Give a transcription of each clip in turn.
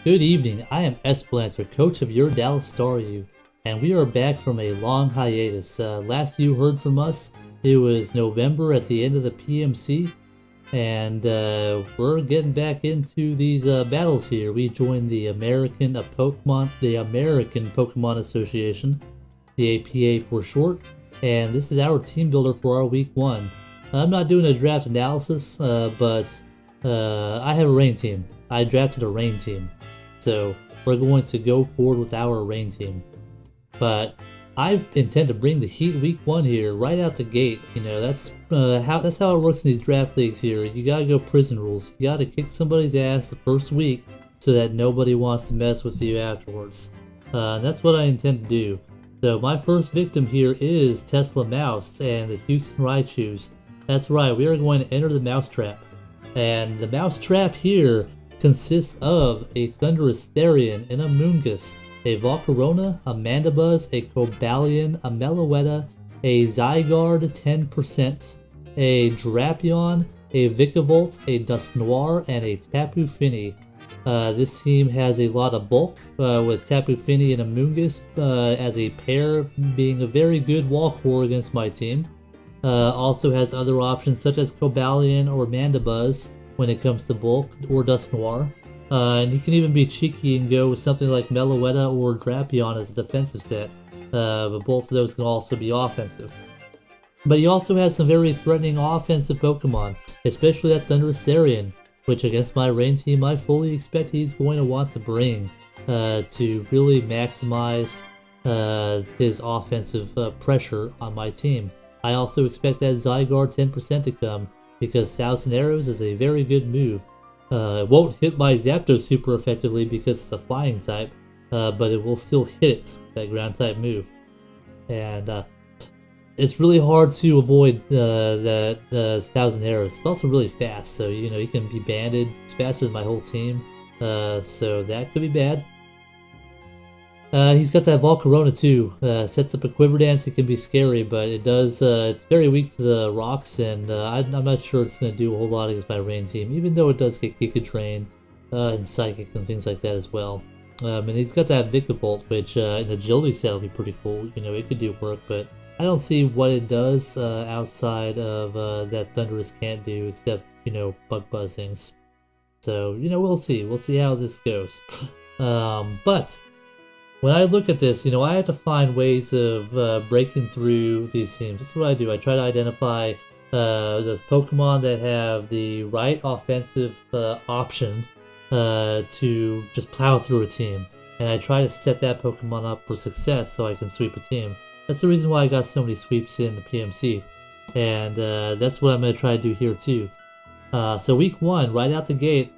Good evening, I am S. Blanter, coach of your Dallas Staryu, and we are back from a long hiatus. Last you heard from us, it was November at the end of the PMC, and we're getting back into these battles here. We joined the American Pokemon Association, the APA for short, and this is our team builder for our week 1. I'm not doing a draft analysis, but I have a rain team. I drafted a rain team. So we're going to go forward with our rain team. But I intend to bring the heat week 1 here right out the gate. You know, that's how it works in these draft leagues here. You gotta go prison rules. You gotta kick somebody's ass the first week so that nobody wants to mess with you afterwards. And that's what I intend to do. So my first victim here is Teslamouse and the Houston Raichus. That's right, we are going to enter the mousetrap. And the mousetrap here consists of a Thundurus Therian, an Amoonguss, a Volcarona, a Mandibuzz, a Cobalion, a Meloetta, a Zygarde 10%, a Drapion, a Vikavolt, a Dusknoir, and a Tapu Fini. This team has a lot of bulk, with Tapu Fini and Amoonguss as a pair being a very good walk for against my team. Also has other options such as Cobalion or Mandibuzz when it comes to bulk, or Dusknoir. And you can even be cheeky and go with something like Meloetta or Drapion as a defensive set, but both of those can also be offensive. But he also has some very threatening offensive Pokemon, especially that Thundurus Therian, which against my rain team I fully expect he's going to want to bring to really maximize his offensive pressure on my team. I also expect that Zygarde 10% to come, because 1000 Arrows is a very good move. It won't hit my Zapdos super effectively because it's a flying type, but it will still hit it, that ground type move. And it's really hard to avoid that 1000 Arrows. It's also really fast, so you know you can be banded. It's faster than my whole team, so that could be bad. He's got that Volcarona too. Sets up a Quiver Dance. It can be scary, but it does. It's very weak to the rocks, and I'm not sure it's going to do a whole lot against my rain team, even though it does get Giga Drain and Psychic and things like that as well. And he's got that Vikavolt, which in Agility set will be pretty cool. You know, it could do work, but I don't see what it does outside of that Thundurus can't do, except, you know, bug buzzings. So, you know, we'll see. We'll see how this goes. But when I look at this, you know, I have to find ways of breaking through these teams. That's what I do. I try to identify the Pokemon that have the right offensive option to just plow through a team. And I try to set that Pokemon up for success so I can sweep a team. That's the reason why I got so many sweeps in the PMC. And that's what I'm going to try to do here too. So week 1, right out the gate,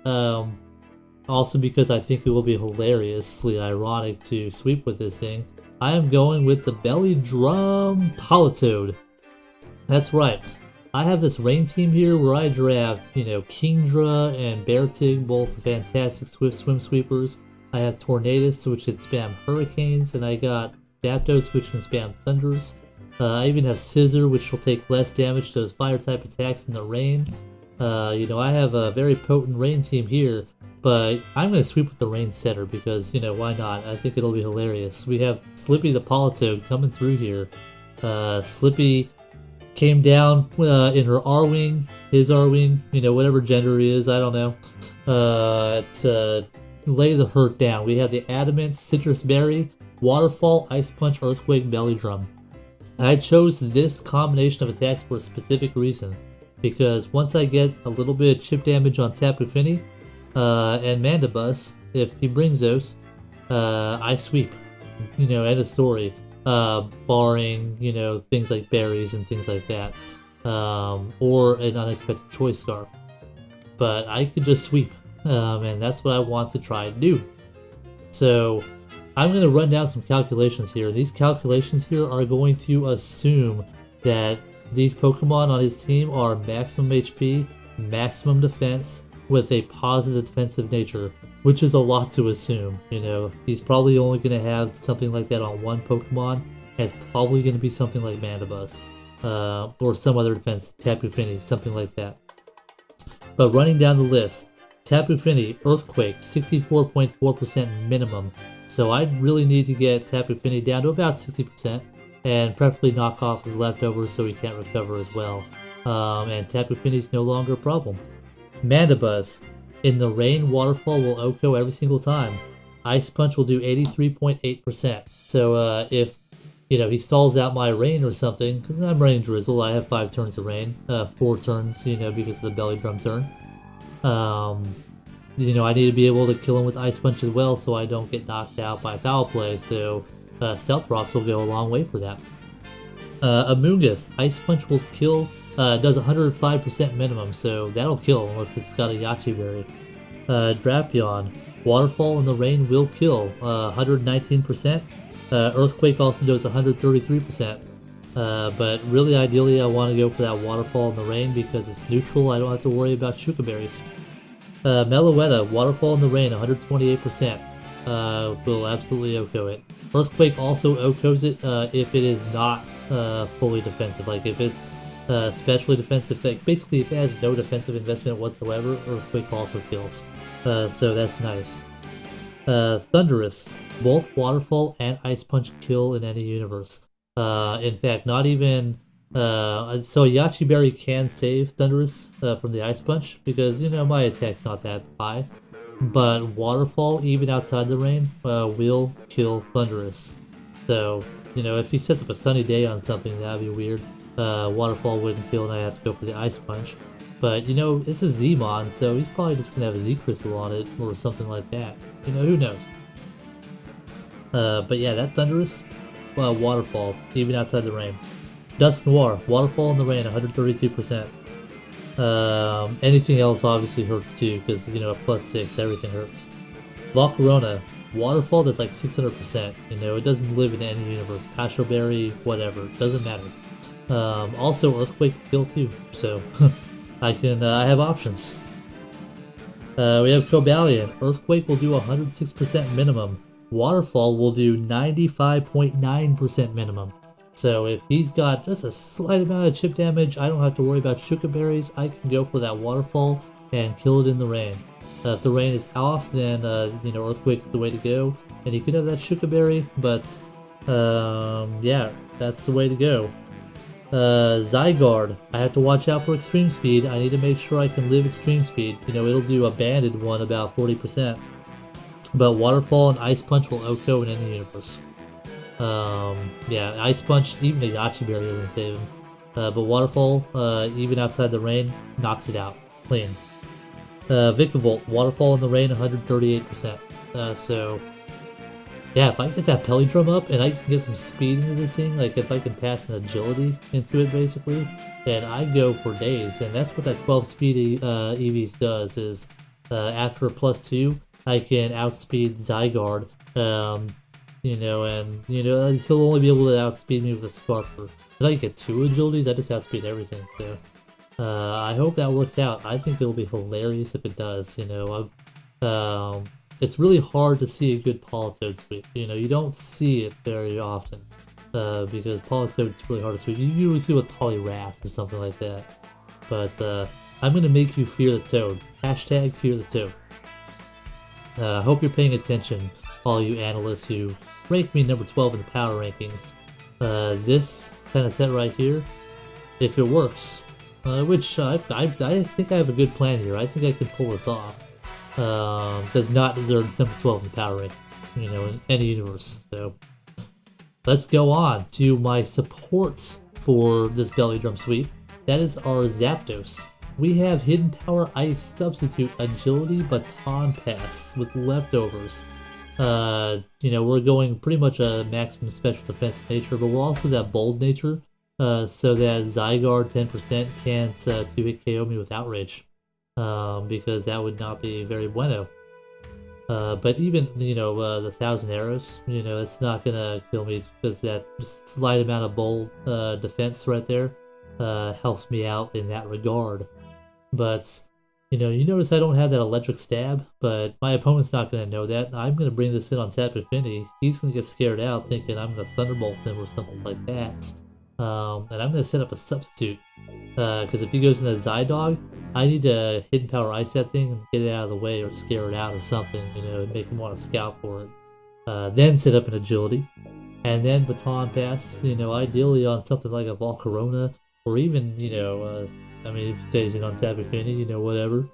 also because I think it will be hilariously ironic to sweep with this thing, I am going with the Belly Drum Politoed. That's right. I have this rain team here where I draft, you know, Kingdra and Beartig, both fantastic Swift Swim Sweepers. I have Tornadus, which can spam Hurricanes, and I got Zapdos, which can spam Thunders. I even have Scissor, which will take less damage to those Fire-type attacks in the rain. You know, I have a very potent rain team here. But I'm going to sweep with the Rain Setter because, you know, why not? I think it'll be hilarious. We have Slippy the Politoed coming through here. Slippy came down in her R-Wing, his R-Wing, you know, whatever gender he is, I don't know. To lay the hurt down. We have the Adamant, Citrus Berry, Waterfall, Ice Punch, Earthquake, Belly Drum. And I chose this combination of attacks for a specific reason. Because once I get a little bit of chip damage on Tapu Fini, and Mandibuzz, if he brings those, I sweep. You know, end of story. Barring, you know, things like berries and things like that. Or an unexpected choice scarf. But I could just sweep. And that's what I want to try and do. So, I'm going to run down some calculations here. These calculations here are going to assume that these Pokemon on his team are maximum HP, maximum defense, with a positive defensive nature, which is a lot to assume. You know, he's probably only going to have something like that on one Pokemon, and it's probably going to be something like Mandibuzz, or some other defense, Tapu Fini, something like that. But running down the list, Tapu Fini, Earthquake, 64.4% minimum. So I really need to get Tapu Fini down to about 60%, and preferably knock off his leftovers so he can't recover as well. And Tapu Fini's no longer a problem. Mandibuzz, in the rain, Waterfall will OHKO every single time. Ice Punch will do 83.8%. So if he stalls out my rain or something, because I'm running Drizzle, I have 5 turns of rain, 4 turns, because of the belly drum turn. I need to be able to kill him with Ice Punch as well so I don't get knocked out by foul play, so Stealth Rocks will go a long way for that. Amoonguss, Ice Punch will kill, does 105% minimum, so that'll kill unless it's got a Yachi Berry. Drapion, Waterfall in the rain will kill, 119%. Earthquake also does 133%. But really, ideally, I want to go for that Waterfall in the rain because it's neutral. I don't have to worry about Shuka Berries. Meloetta, Waterfall in the rain, 128%. Will absolutely OHKO it. Earthquake also OHKOs it if it is not fully defensive. Like if it's specially defensive, like basically if it has no defensive investment whatsoever, Earthquake also kills. So that's nice. Thunderous, both Waterfall and Ice Punch kill in any universe. In fact, not even... so Yachi Berry can save Thunderous from the Ice Punch, because, my attack's not that high. But Waterfall, even outside the rain, will kill Thunderous. So, if he sets up a sunny day on something, that'd be weird. Waterfall wouldn't kill and I have to go for the Ice Punch. But, it's a Z-Mon, so he's probably just gonna have a Z-Crystal on it, or something like that. Who knows? But yeah, that Thunderous... Waterfall, even outside the rain. Dust Noir, Waterfall in the rain, 132%. Anything else obviously hurts too, because, at +6, everything hurts. Volcarona, Waterfall that's like 600%. It doesn't live in any universe. Pasho Berry, whatever, doesn't matter. Also, Earthquake kill too, so I have options. We have Cobalion, Earthquake will do 106% minimum. Waterfall will do 95.9% minimum. So if he's got just a slight amount of chip damage, I don't have to worry about Shuka Berries. I can go for that Waterfall and kill it in the rain. If the rain is off, then Earthquake is the way to go. And you could have that Shuka Berry, but yeah, that's the way to go. Zygarde, I have to watch out for Extreme Speed. I need to make sure I can live Extreme Speed. It'll do a banded one about 40%. But Waterfall and Ice Punch will OHKO in any universe. Yeah, Ice Punch, even a Yachi Berry doesn't save him. But Waterfall, even outside the rain, knocks it out. Clean. Vikavolt, Waterfall in the rain, 138%. So, yeah, if I can get that Pelly Drum up and I can get some speed into this thing, like if I can pass an agility into it basically, then I go for days. And that's what that 12 speed EVs does, is after a +2, I can outspeed Zygarde, and he'll only be able to outspeed me with a Scarfer. If I get 2 agilities, I just outspeed everything, so I hope that works out. I think it'll be hilarious if it does, it's really hard to see a good Politoed sweep, you don't see it very often, because Politoed's really hard to sweep. You usually see with Poliwrath or something like that, but I'm gonna make you fear the Toad. Hashtag fear the Toad. I hope you're paying attention, all you analysts who rank me number 12 in the power rankings. This kind of set right here, if it works, which I think I have a good plan here. I think I can pull this off. Does not deserve number 12 in the power ranking, in any universe. So let's go on to my supports for this belly drum sweep. That is our Zapdos. We have Hidden Power Ice Substitute Agility Baton Pass with leftovers. We're going pretty much a maximum special defense nature, but we're also that bold nature, so that Zygarde 10% can't 2-hit KO me with Outrage, because that would not be very bueno. But even, the 1,000 arrows, it's not gonna kill me, because that just slight amount of bold defense right there helps me out in that regard. But, you notice I don't have that electric stab, but my opponent's not going to know that. I'm going to bring this in on Tapu Fini. He's going to get scared out thinking I'm going to Thunderbolt him or something like that. And I'm going to set up a substitute. Because if he goes into Zydog, I need to hidden power ice that thing and get it out of the way or scare it out or something, you know, and make him want to scout for it. Then set up an agility. And then baton pass, you know, ideally on something like a Volcarona, or even, you know, I mean, if it stays in on Tap Infinity, you know, whatever.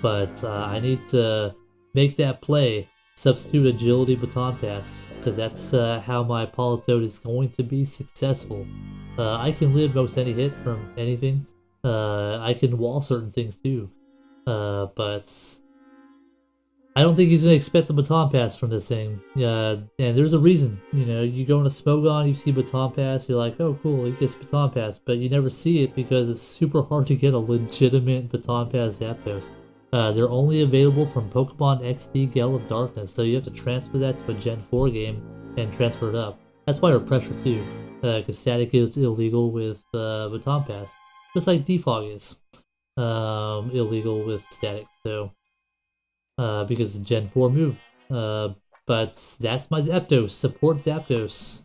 But I need to make that play, substitute agility baton pass, because that's how my Politoed is going to be successful. I can live most any hit from anything. I can wall certain things too. But I don't think he's going to expect the baton pass from this thing. And there's a reason. You know, you go into Smogon, you see baton pass, you're like, oh cool, he gets baton pass. But you never see it because it's super hard to get a legitimate baton pass Zapdos. They're only available from Pokemon XD Gale of Darkness, so you have to transfer that to a Gen 4 game and transfer it up. That's why we're pressure too, because static is illegal with baton pass. Just like Defog is illegal with static, so... because it's a Gen 4 move. But that's my Zapdos. Support Zapdos.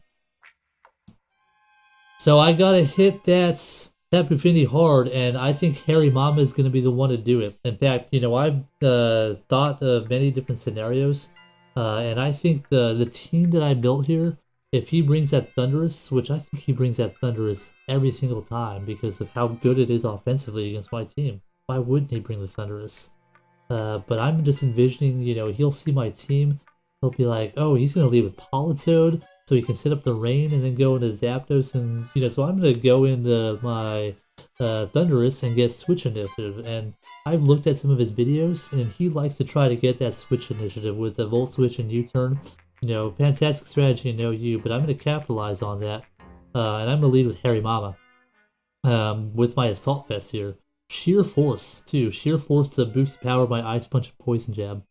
So I gotta hit that Tapu Fini hard, and I think Harry Mama is gonna be the one to do it. In fact, you know, I've thought of many different scenarios, and I think the team that I built here, if he brings that Thundurus, which I think he brings that Thundurus every single time because of how good it is offensively against my team. Why wouldn't he bring the Thundurus? But I'm just envisioning, you know, he'll see my team, he'll be like, oh, he's going to lead with Politoed, so he can set up the rain and then go into Zapdos, and, you know, so I'm going to go into my Thundurus and get Switch Initiative, and I've looked at some of his videos, and he likes to try to get that Switch Initiative with the Volt Switch and U-turn. You know, fantastic strategy, no you, but I'm going to capitalize on that, and I'm going to lead with Harry Mama, with my Assault Vest here. Sheer Force, too. Sheer Force to boost the power of my Ice Punch and Poison Jab.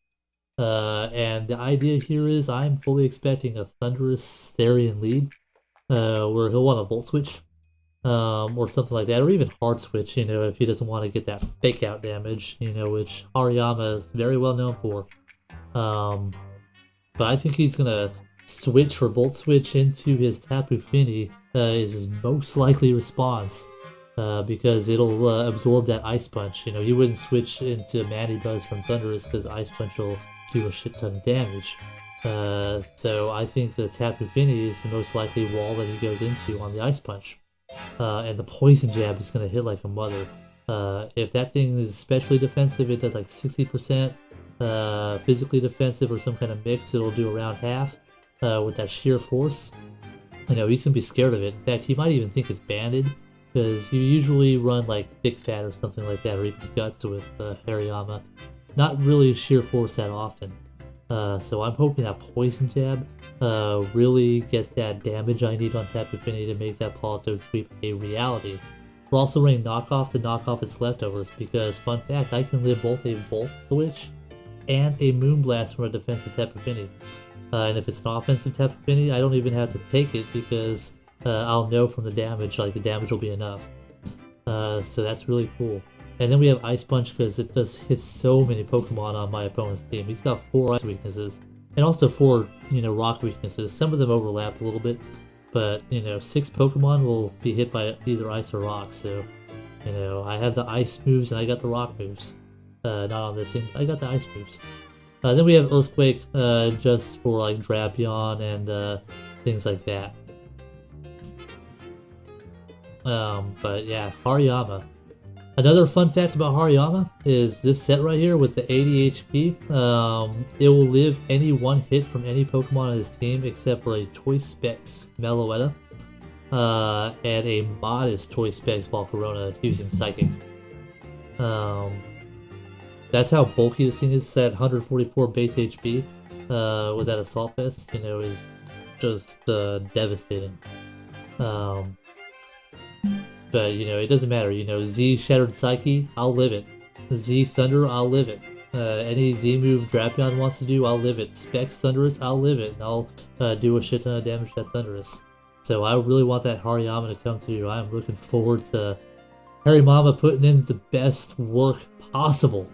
And the idea here is I'm fully expecting a Thundurus Therian lead, where he'll want a Volt Switch, or something like that, or even Hard Switch, you know, if he doesn't want to get that fake out damage, you know, which Hariyama is very well known for. But I think he's gonna switch for Volt Switch into his Tapu Fini, is his most likely response. Because it'll absorb that Ice Punch. You know, he wouldn't switch into Manny Buzz from Thundurus because Ice Punch will do a shit ton of damage. So I think the Tapu Fini is the most likely wall that he goes into on the Ice Punch. And the Poison Jab is going to hit like a mother. If that thing is especially defensive, it does like 60%. Physically defensive or some kind of mix, it'll do around half with that Sheer Force. You know, he's going to be scared of it. In fact, he might even think it's banded, because you usually run like Thick Fat or something like that, or even Guts with Hariyama. Not really Sheer Force that often. So I'm hoping that Poison Jab really gets that damage I need on Tapu Fini to make that Politoed sweep a reality. We're also running Knockoff to knock off its leftovers, because, fun fact, I can live both a Volt Switch and a Moonblast from a defensive Tapu Fini. And if it's an offensive Tapu Fini, I don't even have to take it, because I'll know from the damage, like the damage will be enough. So that's really cool. And then we have Ice Punch, because it just hits so many Pokemon on my opponent's team. He's got 4 Ice weaknesses, and also 4, you know, Rock weaknesses. Some of them overlap a little bit, but, you know, 6 Pokemon will be hit by either Ice or Rock, so, you know, I have the Ice moves and I got the Rock moves. Not on this thing, I got the Ice moves. Then we have Earthquake, just for, like, Drapion and things like that. But yeah, Hariyama. Another fun fact about Hariyama is this set right here with the 80 HP. It will live any one hit from any Pokemon on his team except for a Toy Specs Meloetta and a modest Toy Specs Volcarona using Psychic. That's how bulky this thing is. It's at 144 base HP with that Assault Vest, you know, is just devastating. But, you know, it doesn't matter, you know, Z Shattered Psyche, I'll live it. Z Thunder, I'll live it. Any Z move Drapion wants to do, I'll live it. Specs Thundurus, I'll live it, and I'll do a shit ton of damage to that Thundurus. So I really want that Hariyama to come through. I'm looking forward to Harry Mama putting in the best work possible.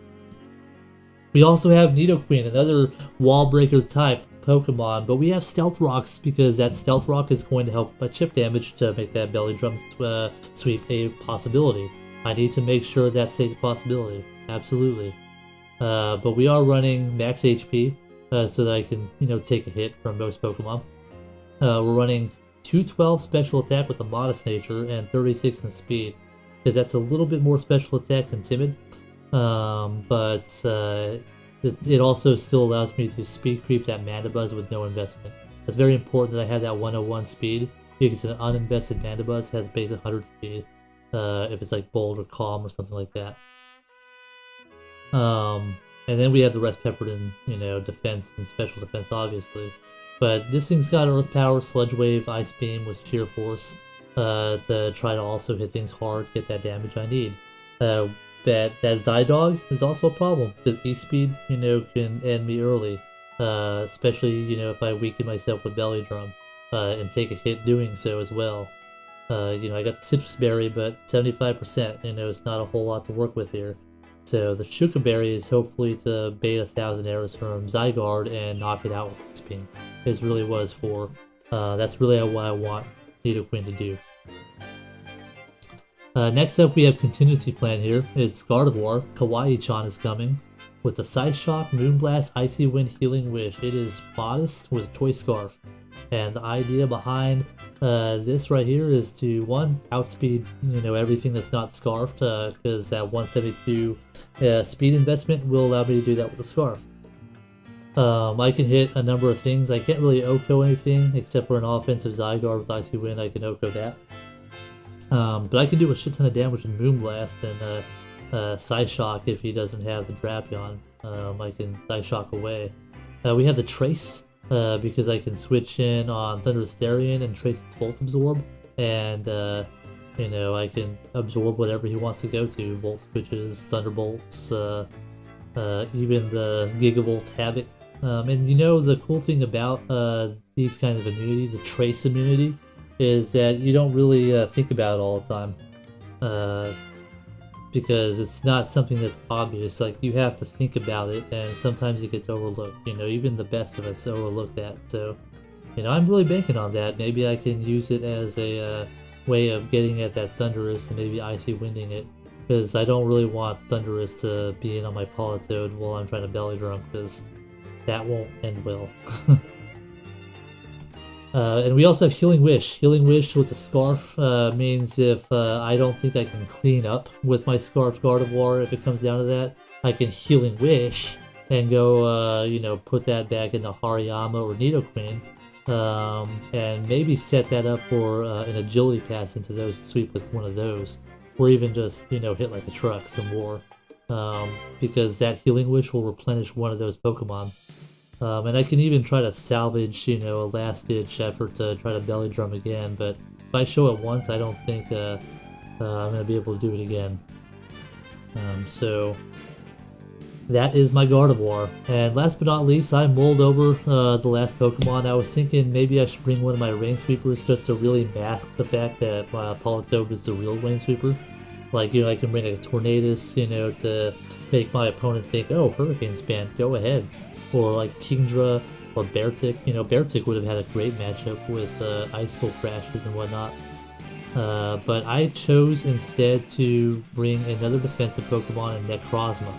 We also have Nidoqueen, another wall breaker type. Pokemon, but we have Stealth Rocks because that Stealth Rock is going to help by chip damage to make that Belly Drum sweep a possibility. I need to make sure that stays a possibility. Absolutely. But we are running max HP so that I can, take a hit from most Pokemon. We're running 212 special attack with a modest nature and 36 in speed, because that's a little bit more special attack than timid. But it also still allows me to speed creep that Mandibuzz with no investment. It's very important that I have that 101 speed, because an uninvested Mandibuzz has base 100 speed, if it's like Bold or Calm or something like that. And then we have the rest peppered in, defense and special defense, obviously. But this thing's got Earth Power, Sludge Wave, Ice Beam with Sheer Force to try to also hit things hard, get that damage I need. That Zydog is also a problem, because E-Speed, can end me early. Especially, if I weaken myself with Belly Drum, and take a hit doing so as well. I got the Citrus Berry, but 75%, it's not a whole lot to work with here. So the Shuka Berry is hopefully to bait 1,000 arrows from Zygarde and knock it out with Ice Beam. Is really what it's for. That's really what I want Nidoqueen to do. Next up, we have contingency plan here. It's Gardevoir. Kawaii-chan is coming with the Side Shock, Moonblast, Icy Wind, Healing Wish. It is modest with Toy Scarf. And the idea behind this right here is to, one, outspeed, everything that's not Scarfed, because that 172 speed investment will allow me to do that with the Scarf. I can hit a number of things. I can't really OHKO anything, except for an offensive Zygarde with Icy Wind, I can OHKO that. But I can do a shit ton of damage with Moonblast and Psyshock if he doesn't have the Drapion. I can Psyshock away. We have the Trace, because I can switch in on Thundurus Therian and Trace its Volt Absorb, and I can absorb whatever he wants to go to. Volt Switches, Thunderbolts, even the Gigavolt Havoc. And the cool thing about these kind of immunity, the Trace immunity, is that you don't really think about it all the time. Because it's not something that's obvious. Like, you have to think about it, and sometimes it gets overlooked. Even the best of us overlook that. So, I'm really banking on that. Maybe I can use it as a way of getting at that Thundurus and maybe Icy Winding it. Because I don't really want Thundurus to be in on my Politoed while I'm trying to Belly Drum, because that won't end well. And we also have Healing Wish. Healing Wish with the Scarf means if I don't think I can clean up with my Scarf Gardevoir, if it comes down to that, I can Healing Wish and go, put that back into Hariyama or Nidoqueen, and maybe set that up for an Agility Pass into those to sweep with one of those, or even just, hit like a truck some more, because that Healing Wish will replenish one of those Pokemon. And I can even try to salvage, a last-ditch effort to try to Belly Drum again, but if I show it once, I don't think I'm going to be able to do it again. So that is my Gardevoir. And last but not least, I mulled over the last Pokemon. I was thinking maybe I should bring one of my Rain Sweepers just to really mask the fact that Politoed is the real Rain Sweeper. Like, I can bring a Tornadus, to make my opponent think, oh, Hurricane Span, go ahead. Or like Kingdra or Beartic. Beartic would have had a great matchup with Ice Skull Crashes and whatnot. But I chose instead to bring another defensive Pokemon in Necrozma.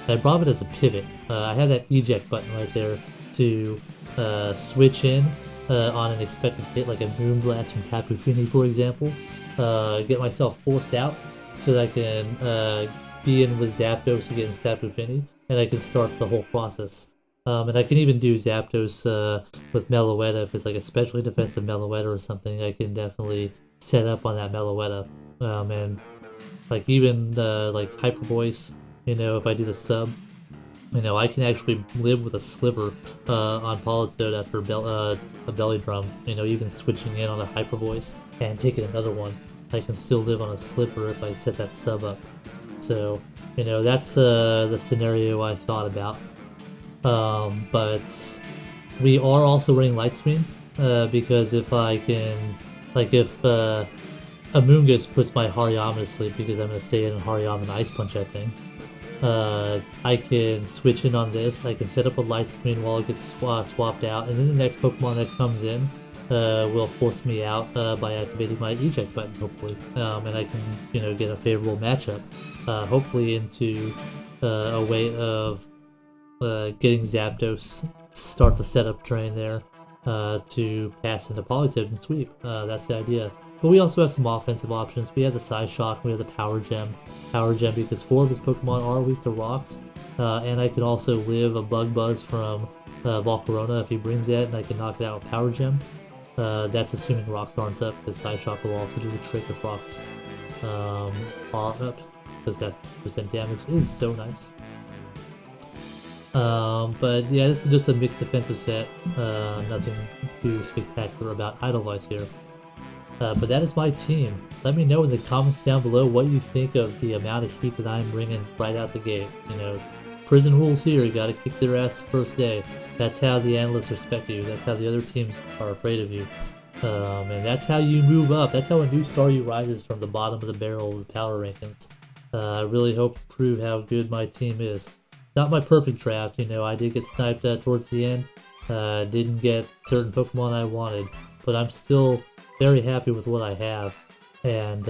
I brought it as a pivot. I had that eject button right there to switch in on an expected hit, like a Moonblast from Tapu Fini, for example. Get myself forced out so that I can be in with Zapdos against Tapu Fini, and I can start the whole process. And I can even do Zapdos with Meloetta. If it's like a specially defensive Meloetta or something, I can definitely set up on that Meloetta. And like even like Hyper Voice, if I do the sub, I can actually live with a Sliver on Politoed after a Belly Drum. Even switching in on a Hyper Voice and taking another one, I can still live on a Sliver if I set that sub up. So, that's the scenario I thought about. But we are also running Light Screen, because if I can, like if Amoonguss puts my Hariyama to sleep, because I'm going to stay in Hariyama and Ice Punch that thing, I can switch in on this. I can set up a light screen while it gets swapped out, and then the next Pokemon that comes in will force me out by activating my eject button, hopefully, and I can get a favorable matchup, hopefully into a way of getting Zapdos, start the setup train there to pass into Polytip and sweep. That's the idea. But we also have some offensive options. We have the Psyshock, we have the Power Gem. Power Gem because 4 of his Pokemon are weak to rocks, and I can also live a Bug Buzz from Volcarona if he brings that, and I can knock it out with Power Gem. That's assuming rocks aren't up, because Psyshock will also do the trick if rocks are up, because that percent damage is so nice. But yeah, this is just a mixed defensive set. Nothing too spectacular about Idolize here. But that is my team. Let me know in the comments down below what you think of the amount of heat that I'm bringing right out the gate. Prison rules here, you gotta kick their ass first day. That's how the analysts respect you. That's how the other teams are afraid of you. And that's how you move up. That's how a new Staryu rises from the bottom of the barrel of the power rankings. I really hope to prove how good my team is. Not my perfect draft, I did get sniped towards the end. Didn't get certain Pokemon I wanted, but I'm still very happy with what I have, and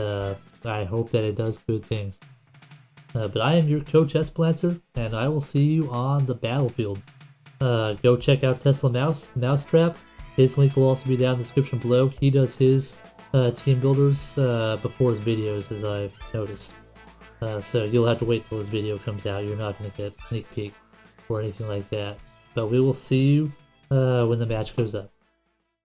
I hope that it does good things. But I am your Coach Esplancer, and I will see you on the battlefield. Go check out Teslamouse, Mousetrap. His link will also be down in the description below. He does his team builders before his videos, as I've noticed. So you'll have to wait till his video comes out. You're not going to get a sneak peek or anything like that. But we will see you when the match goes up.